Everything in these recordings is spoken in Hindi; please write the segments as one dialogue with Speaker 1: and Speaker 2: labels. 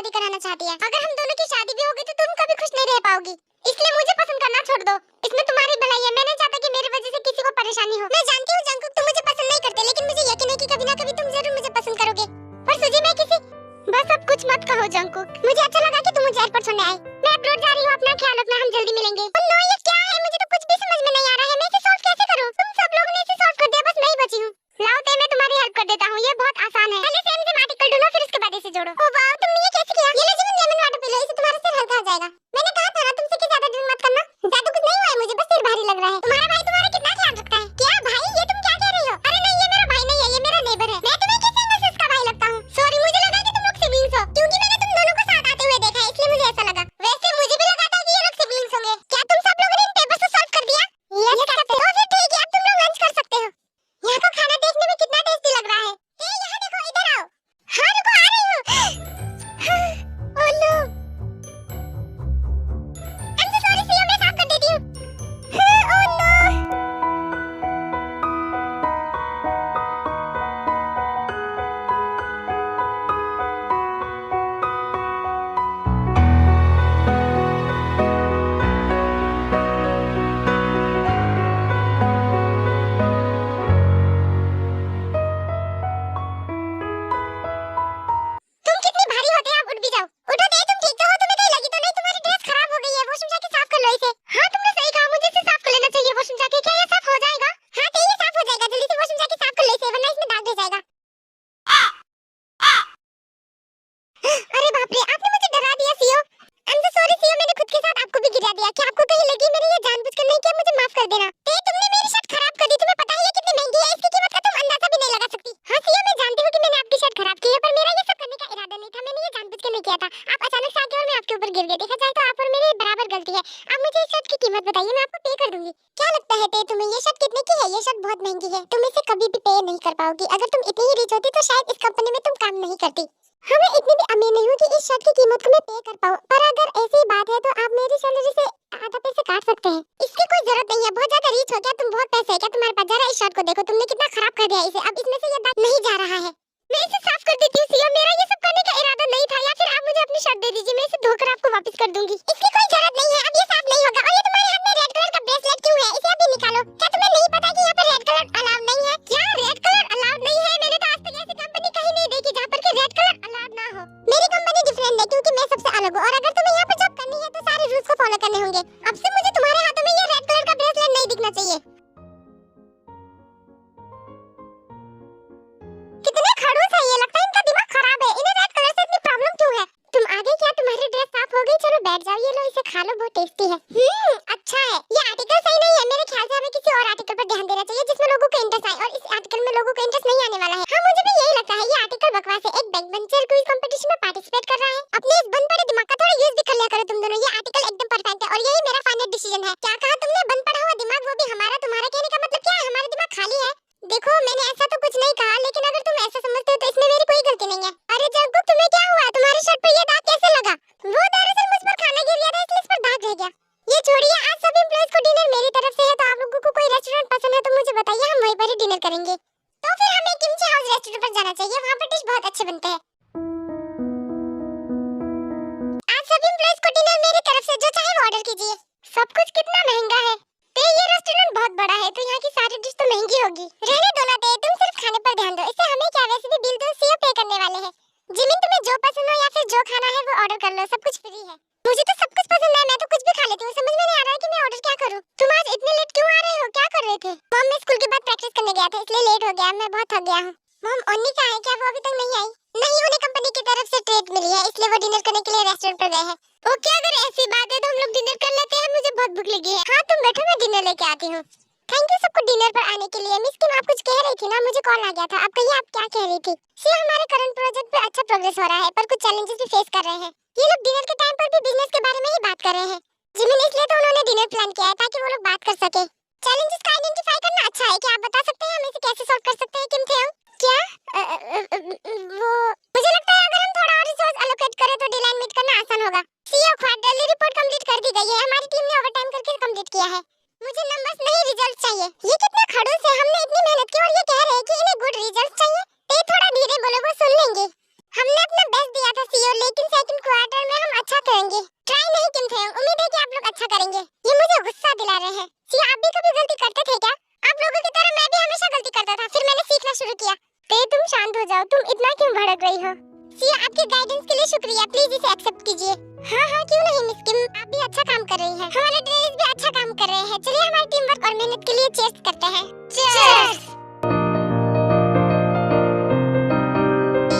Speaker 1: शादी कराना चाहती है। अगर हम दोनों की शादी भी होगी तो तुम कभी खुश नहीं रह पाओगी। इसलिए मुझे पसंद करना छोड़ दो। इसमें तुम्हारी भलाई है। मैं नहीं चाहता कि मेरी वजह से किसी को परेशानी हो। मैं जानती हूँ जंकुक तुम मुझे पसंद नहीं करते, लेकिन मुझे यकीन है कि कभी ना कभी तुम जरूर मुझे पसंद करोगे। पर सुजी मैं किसी बस अब कुछ मत कहो जंकुक। मुझे अच्छा लगा कि तुम मुझे एयरपोर्ट छोड़ने आए। मैं अब्रॉड जा रही हूँ, अपना ख्याल रखना, हम जल्दी मिलेंगे। नो ये क्या है, मुझे तो कुछ भी समझ में नहीं आ रहा है। मैं इसे सॉल्व कैसे करूँ? तुम सब लोगों ने इसे सॉल्व कर दिया, बस मैं ही बची हूँ। लाओ ते मैं तुम्हारी हेल्प कर देता हूँ, ये बहुत आसान है। पहले सेम से आर्टिकल ढूंढो, फिर उसके बाद इसे जोड़ो। ओ वाह, तुमने ये कैसे किया? ये लो Jimin, lemon water P low, इससे तुम्हारा सिर हल्का हो जाएगा। मैंने कहा था ना तुमसे कि ज्यादा ड्रिंक मत करना। ज्यादा कुछ नहीं हुआ है, मुझे बस सिर भारी लग रहा है। तुम्हारा भाई तुम्हारा कितना ख्याल रखता है? क्या भाई, ये तुम क्या कह रही हो? अरे नहीं, ये मेरा भाई नहीं है, ये मेरा नेबर है। मैं तुम्हें किस एंगल से इसका भाई लगता हूँ? सॉरी, मुझे लगा कि तुम लोग सिबलिंग्स हो, क्योंकि मैंने तुम दोनों को साथ आते हुए देखा है, इसलिए मुझे ऐसा लगा। वैसे मुझे भी लगा था कि ये लोग सिबलिंग्स होंगे। क्या तुम सब लोगों ने इन पेपर्स को सॉल्व कर दिया? Yes captain. तो फिर ठीक है, अब तुम लोग लंच कर सकते हो। यहाँ का खाना देखने में कितना टेस्टी लग रहा है। ए यहाँ देखो, इधर आओ। हाँ रुको, आ रही हूँ। Oh no, I am so sorry Siya, मैं साफ कर देती हूँ। Oh no. तुम कितनी भारी होते हैं, आप उठ भी जाओ। उठो दे, तुम ठीक तो हो? तुम्हें कहीं लगी तो नहीं? तुम्हारी ड्रेस खराब हो गई है, वॉशरूम जाके साफ कर लो इसे। हाँ तुमने सही कहा, मुझे इसे साफ कर लेना चाहिए वॉशरूम जाके। क्या ये साफ हो जाएगा? हाँ ते ये साफ हो जाएगा, जल्दी से वॉशरूम जाके साफ कर लो इसे, वरना इसमें दाग रह जाएगा। अरे बाप रे, आपने मुझे डरा दिया CO. I am so sorry CO, मैंने खुद के साथ आपको भी गिरा दिया। क्या आपको कहीं लगी मैंने ये जानबूझकर नहीं किया? मुझे माफ कर देना। ते तुमने मेरी शर्ट खराब कर दी, तुम्हें पता है ये कितनी महंगी है? इसकी कीमत का तुम अंदाजा भी नहीं लगा सकती। हाँ सीओ, मैं जानती हूँ कि मैंने आपकी शर्ट खराब की है, पर मेरा ये सब करने का इरादा नहीं था। मैंने ये जानबूझकर नहीं किया था। आप अचानक से आ गए और मैं आपके ऊपर गिर गई। देखा जाए तो आप और मेरी बराबर गलती है। आप मुझे इस शर्ट की कीमत बताइए, मैं आपको पे कर दूंगी। क्या लगता है ते तुम्हें ये शर्ट कितने की है? ये शर्ट बहुत महंगी है, तुम इसे कभी भी पे नहीं कर पाओगी। अगर तुम इतनी ही रिच होती तो शायद इस कंपनी में तुम काम नहीं करती। हाँ मैं इतनी भी अमीर नहीं हूँ कि इस शर्ट की कीमत को मैं पे कर पाऊँ, पर अगर ऐसी बात है तो आप मेरी सैलरी से आधा पैसे काट सकते हैं। इसकी कोई जरूरत नहीं है, बहुत ज्यादा रिच हो क्या तुम? बहुत पैसे है क्या तुम्हारे पास? जरा इस शर्ट को देखो, तुमने कितना खराब कर दिया इसे। अब इसमें से ये दाग नहीं जा रहा है। मैं इसे साफ कर देती हूँ सिया, मेरा ये सब करने का इरादा नहीं था। या फिर आप मुझे अपनी शर्ट दे दीजिए, मैं इसे धोकर आपको वापस कर दूंगी। इसकी कोई जरूरत नहीं है, अब ये साफ नहीं होगा। और ये तुम्हारे हाथ में रेड कलर का ब्रेसलेट क्यों है? इसे अभी निकालो। क्या तुम्हें नहीं पता कि यहाँ पर रेड कलर अलाउड नहीं है? क्या रेड कलर अलाउड नहीं है? मैंने तो आज तक ऐसी कंपनी कहीं नहीं देखी जहाँ पर रेड कलर अलाउड ना हो। मेरी कंपनी डिफरेंट है क्योंकि मैं सबसे अलग हूँ, और अगर तुम्हें यहाँ पर जॉब करनी है तो सारे रूल्स को फॉलो करने होंगे। अब से मुझे तुम्हारे हाथों में ये रेड कलर का ब्रेसलेट नहीं दिखना चाहिए। कितने खड़ूस है ये, लगता है इनका दिमाग खराब है। इन्हें रेड कलर से इतनी प्रॉब्लम क्यों है? तुम आ गए क्या? तुम्हारी ड्रेस साफ हो गई, चलो बैठ जाओ। ये लो इसे खा लो, बहुत टेस्टी है। अच्छा है। ये आर्टिकल सही नहीं है, मेरे ख्याल से हमें किसी और आर्टिकल पर ध्यान देना चाहिए जिसमें लोगों को इंटरेस्ट आए, और इस आर्टिकल में लोगों को इंटरेस्ट नहीं आने वाला है। हाँ मुझे भी यही लगता है, ये आर्टिकल बकवास है। एक बैक बेंचर क्विज कंपटीशन में पार्टिसिपेट कर रहा है। अपने इस बंद पड़े दिमाग का थोड़ा यूज भी कर लिया करो तुम दोनों। ये आर्टिकल एकदम परफेक्ट है और यही मेरा फाइनल डिसीजन है। क्या कहा तुमने? बंद पड़ा हुआ दिमाग, वो भी हमारा। तुम्हारा कहने का मतलब क्या है? हमारा दिमाग खाली है। देखो मैंने ऐसा तो कुछ नहीं कहा, लेकिन अगर तुम ऐसा समझते हो तो इसमें मेरी कोई गलती नहीं है। अरे जंकुक तुम्हें क्या हुआ? तुम्हारी शर्ट पर ये दाग कैसे लगा? वो दरअसल मुझ पर खाना गिर गया था, इसलिए इस पर दाग रह गया। ये छोड़िए, आज सभी एम्प्लॉइज को डिनर मेरी तरफ से है, तो आप लोगों को कोई रेस्टोरेंट पसंद है तो मुझे बताइए, हम वहीं पर ही डिनर करेंगे। तो फिर हमें किमची हाउस रेस्टोरेंट पर जाना चाहिए, वहाँ पर डिश बहुत अच्छे बनते हैं। आज सभी एम्प्लॉइज को डिनर मेरी तरफ से, जो चाहे वो ऑर्डर कीजिए। सब कुछ कितना महंगा है। ते ये रेस्टोरेंट बहुत बड़ा है, तो यहाँ की सारी डिश तो महंगी होगी। रहने दो ना ते, तुम सिर्फ खाने पर ध्यान दो। इससे हमें क्या, वैसे भी बिल तो सीओ पे करने वाले हैं। जिमिन तुम्हें जो पसंद हो या फिर जो खाना है वो ऑर्डर कर लो, सब कुछ फ्री है। मुझे तो सब कुछ पसंद है, मैं तो कुछ भी खा लेती हूँ। समझ में नहीं आ रहा है कि मैं ऑर्डर क्या करूँ। तुम आज इतने लेट क्यों आ रहे हो? क्या कर रहे थे? मॉम मैं स्कूल के बाद प्रैक्टिस करने गया था, इसलिए लेट हो गया। मैं बहुत थक गया हूँ। मॉम ओन्नी कहाँ है? क्या वो अभी तक नहीं आई? नहीं, उन्हें कंपनी की तरफ से ट्रीट मिली है, इसलिए वो डिनर करने के लिए रेस्टोरेंट पर गए हैं। ओके, अगर ऐसी बात है तो हम लोग डिनर कर लेते हैं, मुझे बहुत भूख लगी है। हाँ तुम बैठो, मैं डिनर लेके आती हूँ। थैंक यू सबको डिनर पर आने के लिए। मिस किम आप कुछ कह रही थी ना? मुझे कॉल आ गया था। आप कहिए, आप क्या कह रही थी? सी हमारे करंट प्रोजेक्ट पे अच्छा प्रोग्रेस हो रहा है, पर कुछ चैलेंजेस भी फेस कर रहे हैं। ये लोग डिनर के टाइम पर भी बिजनेस के बारे में ही बात कर रहे हैं। जिमिन इसलिए तो उन्होंने डिनर प्लान किया है ताकि वो लोग बात कर सके। चैलेंजेस का आइडेंटिफाई करना अच्छा है। क्या आप बता सकते हैं हम इसे कैसे सॉल्व कर सकते हैं? किम थे हम? क्या वो मुझे लगता है अगर हम थोड़ा और रिसोर्स एलोकेट करें तो डेडलाइन मीट करना आसान होगा। सीईओ क्वार्टरली रिपोर्ट कंप्लीट कर दी गई है, हमारी टीम ने ओवरटाइम करके कंप्लीट किया है। मुझे नंबर्स नहीं रिजल्ट चाहिए। ये कितने खड़ूस है, हमने इतनी मेहनत की और ये कह रहे हैं कि इन्हें गुड रिजल्ट चाहिए। ते थोड़ा धीरे बोलो, वो सुन लेंगे। हमने अपना बेस्ट दिया था सीईओ, लेकिन सेकंड किया। ते तुम शांत हो जाओ, तुम इतना क्यों भड़क रही हो? सिया, आपके गाइडेंस के लिए शुक्रिया, प्लीज इसे एक्सेप्ट कीजिए। हाँ हाँ, क्यों नहीं मिस किम, आप भी अच्छा काम कर रही हैं। हमारे ट्रेनर्स भी अच्छा काम कर रहे हैं। चलिए हमारी टीम वर्क और मेहनत के लिए चीयर्स करते हैं। चीयर्स।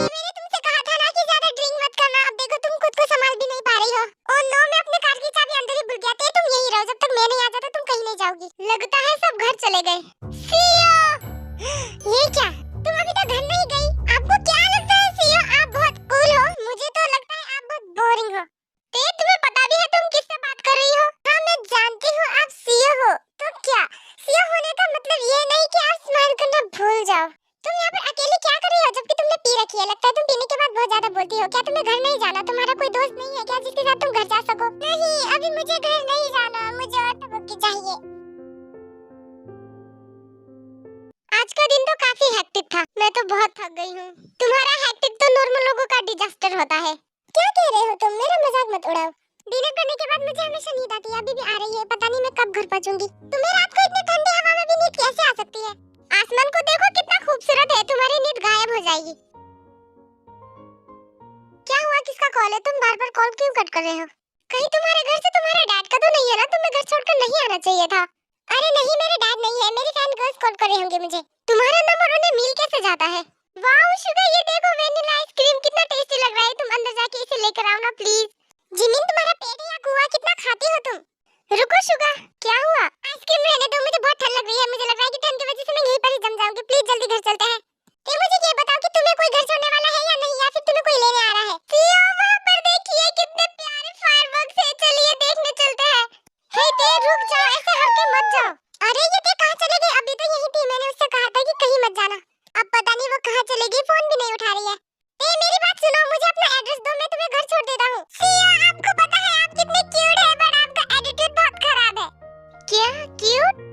Speaker 1: मैंने तुमसे कहा था ना कि ज्यादा ड्रिंक मत करना। अब देखो तुम खुद को संभाल भी नहीं पा रही हो। ओह नो, मैं अपने कार की चाबी अंदर ही भूल गया था। तुम यहीं रहो, जब तक मैं नहीं आ जाता तुम कहीं नहीं जाओगी। लगता है सब घर चले गए। सिया, ये क्या, तुम अभी तक घर नहीं गई? आपको क्या लगता है सिया, आप बहुत कूल हो? मुझे तो लगता है आप बहुत बोरिंग हो। ते तुम्हें पता भी है तुम किससे बात कर रही हो? हाँ मैं जानती हूँ आप सिया हो। तो क्या सिया होने का मतलब ये नहीं कि आप स्माइल करना भूल जाओ। तुम यहाँ पर अकेले क्या कर रही हो जबकि तुमने पी रखी है? लगता है तुम पीने के बाद बहुत ज्यादा बोलती हो। क्या तुम्हें घर नहीं जाना? तुम्हारा कोई दोस्त नहीं है क्या जिसके साथ तुम घर जा सको? नहीं, अभी मुझे घर नहीं जाना, मुझे और टबकी चाहिए। आज का दिन तो काफी हेक्टिक था, मैं तो बहुत थक गई हूँ। तुम्हारा हेक्टिक तो नॉर्मल लोगों का डिजास्टर होता है। क्या कह रहे हो तुम? मेरा मजाक मत उड़ाओ। डिनर करने के बाद मुझे हमेशा नींद आती है, अभी भी आ रही है। पता नहीं मैं कब घर पहुंचूंगी। तुम्हें रात को इतनी ठंडी हवा में भी नींद कैसे आ सकती है? आसमान को देखो कितना खूबसूरत है, तुम्हारी नींद गायब हो जाएगी। क्या हुआ, किसका कॉल है? तुम बार-बार कॉल क्यों कट कर रहे हो? कहीं तुम्हारे घर से तुम्हारे डैड का तो नहीं है ना? तुम्हें घर छोड़कर नहीं आना चाहिए था। अरे नहीं, मेरे डैड नहीं है, मेरी फैन गर्ल्स कॉल कर रहे होंगे मुझे। तुम्हारा नंबर उन्हें मिल कैसे जाता है? वाओ शुगर, ये देखो वेनिला आइसक्रीम कितना टेस्टी लग रहा है। तुम अंदर जाके इसे लेकर आओ ना प्लीज। जिमिन, तुम्हारा पेट है या कुआं? कितना खाती हो तुम? रुको शुगर, क्या हुआ? आइसक्रीम रहने दो, मुझे बहुत ठंड लग रही है। मुझे लग रहा है कि ठंड की वजह से मैं यहीं पर ही जम जाऊंगी। प्लीज जल्दी घर चलते हैं। ते मुझे ये बताओ कि तुम्हें कोई घर छोड़ने वाला है या नहीं, या फिर तुम्हें कोई लेने आ रहा है? सिया, वहां पर देखिए कितने प्यारे फायरवर्क्स हैं। चलिए देखने चलते हैं। हे ते, रुक जाओ, ऐसे हट के मत जाओ। अरे ये ते कहां चले गई? अभी तो यहीं थी, मैंने उससे कहा था कि कहीं मत जाना। अब पता नहीं वो कहां चली गई, फोन भी नहीं उठा रही है। ते मेरी बात सुनो, मुझे अपना एड्रेस दो, मैं तुम्हें घर छोड़ देता हूँ। सिया, आपको पता है आप कितने क्यूट है, बट आपका एटीट्यूड बहुत खराब है। क्या क्यूट?